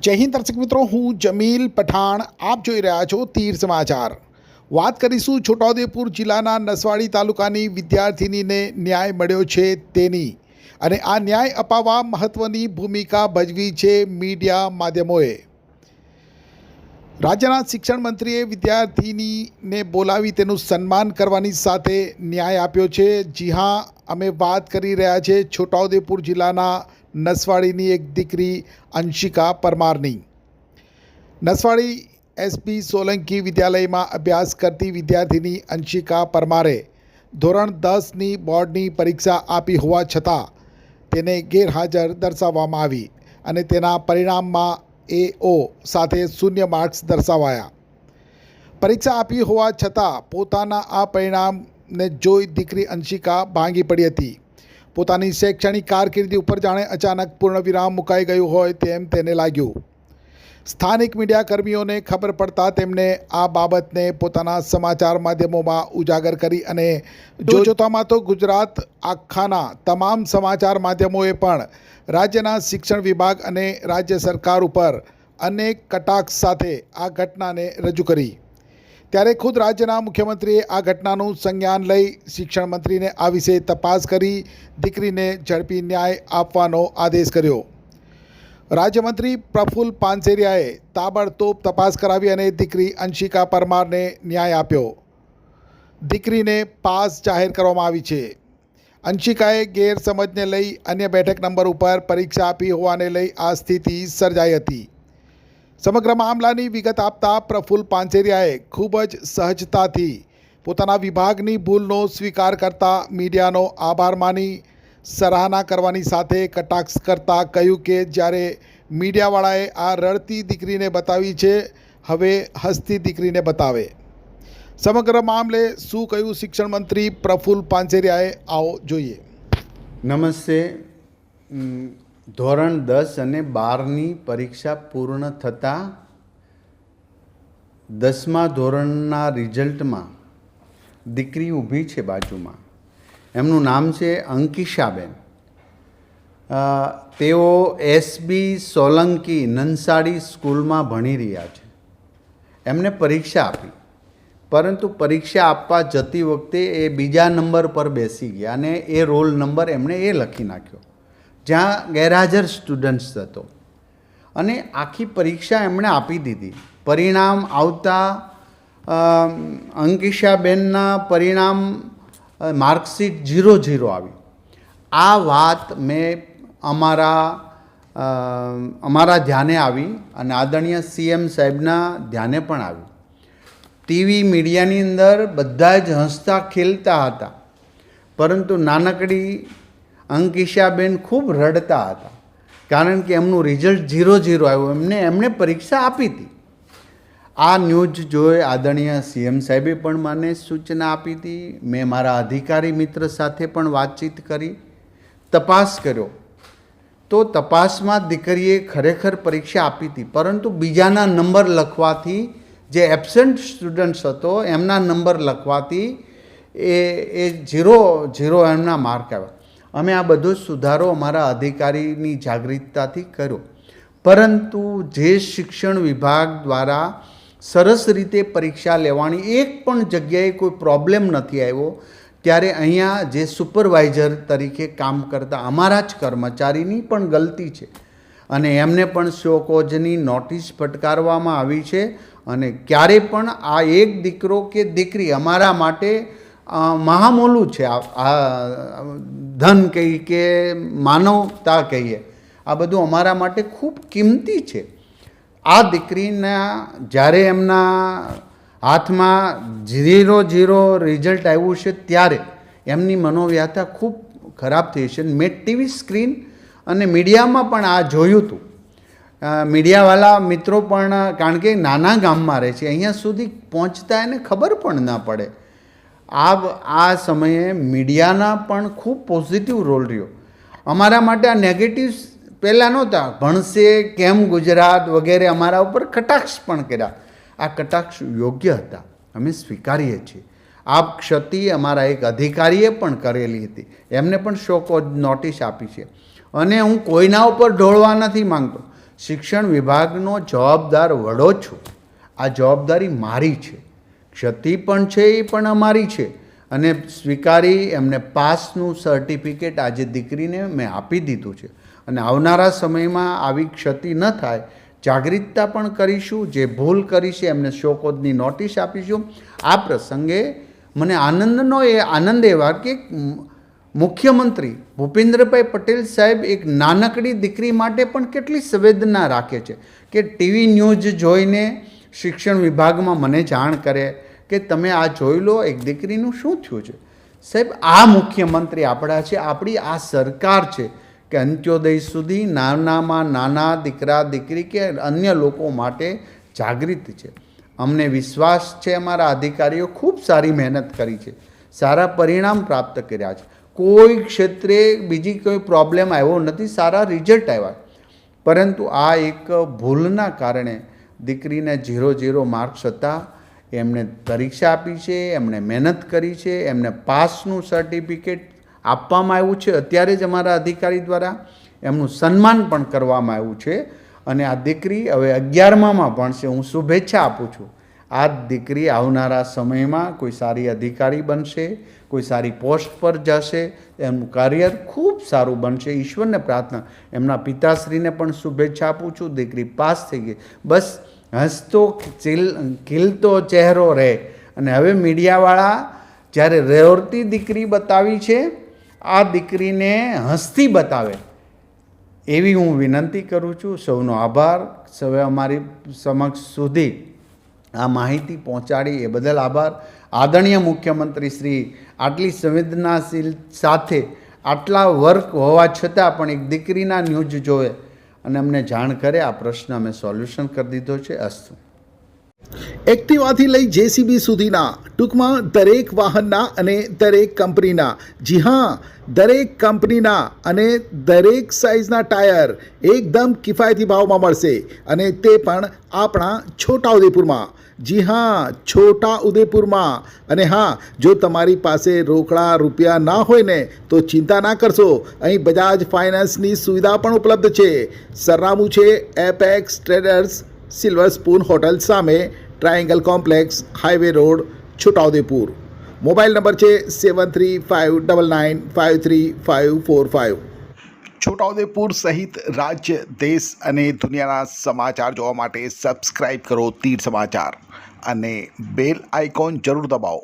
જય હિન્દ દર્શક મિત્રો, હું જમીલ પઠાણ. આપ જોઈ રહ્યા છો તીર સમાચાર. વાત કરીશું છોટાઉદેપુર જિલ્લાના નસવાડી તાલુકાની વિદ્યાર્થિનીને ન્યાય મળ્યો છે તેની, અને આ ન્યાય અપાવવા મહત્વની ભૂમિકા ભજવી છે મીડિયા માધ્યમોએ. રાજ્યના શિક્ષણ મંત્રીએ વિદ્યાર્થિનીને બોલાવી તેનું સન્માન કરવાની સાથે ન્યાય આપ્યો છે. જી હા, અમે વાત કરી રહ્યા છીએ છોટાઉદેપુર જિલ્લાના નસવાડીની એક દીકરી અંશિકા પરમારની. નસવાડી એસપી સોલંકી વિદ્યાલયમાં અભ્યાસ કરતી વિદ્યાર્થિની અંશિકા પરમારે ધોરણ 10ની બોર્ડની પરીક્ષા આપી હોવા છતાં તેને ગેરહાજર દર્શાવવામાં આવી અને તેના પરિણામમાં AO સાથે 0 માર્ક્સ દર્શાવાયા. પરીક્ષા આપી હોવા છતાં પોતાના આ પરિણામને જોઈ દીકરી અંશિકા ભાંગી પડી હતી. પોતાની શૈક્ષણિક કારકિર્દી ઉપર જાણે અચાનક પૂર્ણવિરામ મુકાઈ ગયું હોય તેમ તેને લાગ્યું. સ્થાનિક મીડિયાકર્મીઓને ખબર પડતા તેમણે આ બાબતને પોતાના સમાચાર માધ્યમોમાં ઉજાગર કરી અને જોતામાં તો ગુજરાત આખાના તમામ સમાચાર માધ્યમોએ પણ રાજ્યના શિક્ષણ વિભાગ અને રાજ્ય સરકાર ઉપર અનેક કટાક્ષ સાથે આ ઘટનાને રજૂ કરી. ત્યારે ખુદ રાજ્યના મુખ્યમંત્રીએ આ ઘટનાનું સંજ્ઞાન લઈ શિક્ષણ મંત્રીને આ વિશે તપાસ કરી દીકરીને ઝડપી ન્યાય આપવાનો આદેશ કર્યો. રાજ્યમંત્રી પ્રફુલ્લ પાનસેરિયાએ તાબડતોબ તપાસ કરાવી અને દીકરી અંશિકા પરમારને ન્યાય આપ્યો. દીકરીને પાસ જાહેર કરવામાં આવી છે. અંશિકાએ ગેરસમજને લઈ અન્ય બેઠક નંબર ઉપર પરીક્ષા આપી હોવાને લઈ આ સ્થિતિ સર્જાઈ હતી. સમગ્ર મામલાની વિગત આપતા પ્રફુલ્લ પાનસેરિયાએ ખૂબ જ સહજતાથી પોતાના વિભાગની ભૂલનો સ્વીકાર કરતા મીડિયાનો આભાર માની સરાહના કરવાની સાથે કટાક્ષ કરતા કહ્યું કે જ્યારે મીડિયાવાળાએ આ રડતી દીકરીને બતાવી છે, હવે હસતી દીકરીને બતાવે. સમગ્ર મામલે શું કહ્યું શિક્ષણ મંત્રી પ્રફુલ્લ પાનસેરિયાએ, આવો જોઈએ. નમસ્તે. ધોરણ 10 અને 12ની પરીક્ષા પૂર્ણ થતાં 10મા ધોરણના રિઝલ્ટમાં દીકરી ઊભી છે બાજુમાં. એમનું નામ છે અંકિશાબેન. તેઓ એસબી સોલંકી નંસાડી સ્કૂલમાં ભણી રહ્યા છે. એમને પરીક્ષા આપી, પરંતુ પરીક્ષા આપવા જતી વખતે એ બીજા નંબર પર બેસી ગયા અને એ રોલ નંબર એમણે એ લખી નાખ્યો જ્યાં ગેરહાજર સ્ટુડન્ટ્સ હતો, અને આખી પરીક્ષા એમણે આપી દીધી. પરિણામ આવતા અંકિશાબેનના પરિણામ માર્કશીટ 0 આવી. આ વાત મેં અમારા ધ્યાને આવી અને આદરણીય CM સાહેબના ધ્યાને પણ આવી. ટીવી મીડિયાની અંદર બધા જ હસતા ખેલતા હતા, પરંતુ નાનકડી અંકિશાબેન ખૂબ રડતા હતા, કારણ કે એમનું રિઝલ્ટ 0 આવ્યું. એમણે પરીક્ષા આપી હતી. આ ન્યૂઝ જોઈ આદરણીય CM સાહેબે પણ મને સૂચના આપી હતી. મેં મારા અધિકારી મિત્ર સાથે પણ વાતચીત કરી, તપાસ કર્યો, તો તપાસમાં દીકરીએ ખરેખર પરીક્ષા આપી હતી, પરંતુ બીજાના નંબર લખવાથી, જે એબસેન્ટ સ્ટુડન્ટ્સ હતો એમના નંબર લખવાથી એ 0 એમના માર્ક આવ્યા. અમે આ બધો સુધારો અમારા અધિકારીની જાગૃતતાથી કર્યો, પરંતુ જે શિક્ષણ વિભાગ દ્વારા સરસ રીતે પરીક્ષા લેવાની એક પણ જગ્યાએ કોઈ પ્રોબ્લેમ નથી આવ્યો, ત્યારે અહીંયા જે સુપરવાઇઝર તરીકે કામ કરતા અમારા જ કર્મચારીની પણ ગલતી છે, અને એમને પણ શોકોઝની નોટિસ ફટકારવામાં આવી છે. અને ક્યારે પણ આ એક દીકરો કે દીકરી અમારા માટે મહામૂલું છે. આ ધન કહીએ કે માનવતા કહીએ, આ બધું અમારા માટે ખૂબ કિંમતી છે. આ દીકરીના જ્યારે એમના હાથમાં 0 રિઝલ્ટ આવ્યું છે ત્યારે એમની મનોવ્યથા ખૂબ ખરાબ થઈ છે. મેં ટીવી સ્ક્રીન અને મીડિયામાં પણ આ જોયું હતું. મીડિયાવાળા મિત્રો પણ, કારણ કે નાના ગામમાં રહે છે, અહીંયા સુધી પહોંચતા એને ખબર પણ ના પડે. આ સમયે મીડિયાના પણ ખૂબ પોઝિટિવ રોલ રહ્યો. અમારા માટે આ નેગેટિવ્સ પહેલાં નહોતા. ભણશે કેમ ગુજરાત વગેરે અમારા ઉપર કટાક્ષ પણ કર્યા. આ કટાક્ષ યોગ્ય હતા, અમે સ્વીકારીએ છીએ. આ ક્ષતિ અમારા એક અધિકારીએ પણ કરેલી હતી, એમને પણ શોકોઝ નોટિસ આપી છે. અને હું કોઈના ઉપર ઢોળવા નથી માંગતો. શિક્ષણ વિભાગનો જવાબદાર વડો છું. આ જવાબદારી મારી છે, ક્ષતિ પણ છે એ પણ અમારી છે. અને સ્વીકારી એમને પાસનું સર્ટિફિકેટ આજે દીકરીને મેં આપી દીધું છે. અને આવનારા સમયમાં આવી ક્ષતિ ન થાય, જાગૃતતા પણ કરીશું. જે ભૂલ કરી છે એમને શોકોદની નોટિસ આપીશું. આ પ્રસંગે મને આનંદ એવા કે મુખ્યમંત્રી ભૂપેન્દ્રભાઈ પટેલ સાહેબ એક નાનકડી દીકરી માટે પણ કેટલી સંવેદના રાખે છે કે ટીવી ન્યૂઝ જોઈને શિક્ષણ વિભાગમાં મને જાણ કરે કે તમે આ જોઈ લો, એક દીકરીનું શું થયું છે. સાહેબ, આ મુખ્યમંત્રી આપણા છે, આપણી આ સરકાર છે કે અંત્યોદય સુધી નાનામાં નાના દીકરા દીકરી કે અન્ય લોકો માટે જાગૃત છે. અમને વિશ્વાસ છે, અમારા અધિકારીઓ ખૂબ સારી મહેનત કરી છે, સારા પરિણામ પ્રાપ્ત કર્યા છે. કોઈ ક્ષેત્રે બીજી કોઈ પ્રોબ્લેમ આવ્યો નથી, સારા રિઝલ્ટ આવ્યા. પરંતુ આ એક ભૂલના કારણે દીકરીને 0 માર્ક્સ હતા. એમણે પરીક્ષા આપી છે, એમણે મહેનત કરી છે, એમને પાસનું સર્ટિફિકેટ આપવામાં આવ્યું છે. અત્યારે જ અમારા અધિકારી દ્વારા એમનું સન્માન પણ કરવામાં આવ્યું છે. અને આ દીકરી હવે 11મામાં ભણશે. હું શુભેચ્છા આપું છું. આ દીકરી આવનારા સમયમાં કોઈ સારી અધિકારી બનશે, કોઈ સારી પોસ્ટ પર જશે, એમનું કરિયર ખૂબ સારું બનશે. ઈશ્વરને પ્રાર્થના, એમના પિતાશ્રીને પણ શુભેચ્છા આપું છું. દીકરી પાસ થઈ ગઈ, બસ હસતો ખીલતો ચહેરો રહે. અને હવે મીડિયાવાળા જ્યારે રેવતી દીકરી બતાવી છે, આ દીકરીને હસતી બતાવે એવી હું વિનંતી કરું છું. સૌનો આભાર. સૌએ અમારી સમક્ષ સુધી આ માહિતી પહોંચાડી એ બદલ આભાર. આદરણીય મુખ્યમંત્રી શ્રી આટલી સંવેદનાશીલ સાથે આટલા વર્ક હોવા છતાં પણ એક દીકરીના ન્યૂઝ જોવે અને અમને જાણ કરે. આ પ્રશ્ન અમે સોલ્યુશન કરી દીધો છે. અસ્તુ. એક્ટિવાથી લઈ જેસીબી સુધીના, ટૂંકમાં દરેક વાહનના અને દરેક કંપનીના, જી હા, દરેક કંપનીના અને દરેક સાઇઝના ટાયર એકદમ કિફાયતી ભાવમાં મળશે. અને તે પણ આપણા છોટાઉદેપુરમાં. જી હા, છોટાઉદેપુરમાં. અને હા, જો તમારી પાસે રોકડા રૂપિયા ના હોય ને તો ચિંતા ના કરશો, અહીં બજાજ ફાઇનાન્સની સુવિધા પણ ઉપલબ્ધ છે. સરનામું છે Apex Traders, Silver Spoon hotel સામે, Triangle Complex, highway road, Chhota Udepur. Mobile number છે 7359953545. છોટાઉદેપુર સહિત રાજ્ય, દેશ અને દુનિયાના સમાચાર જોવા માટે સબસ્ક્રાઈબ કરો તીર સમાચાર અને બેલ આઇકોન જરૂર દબાવો.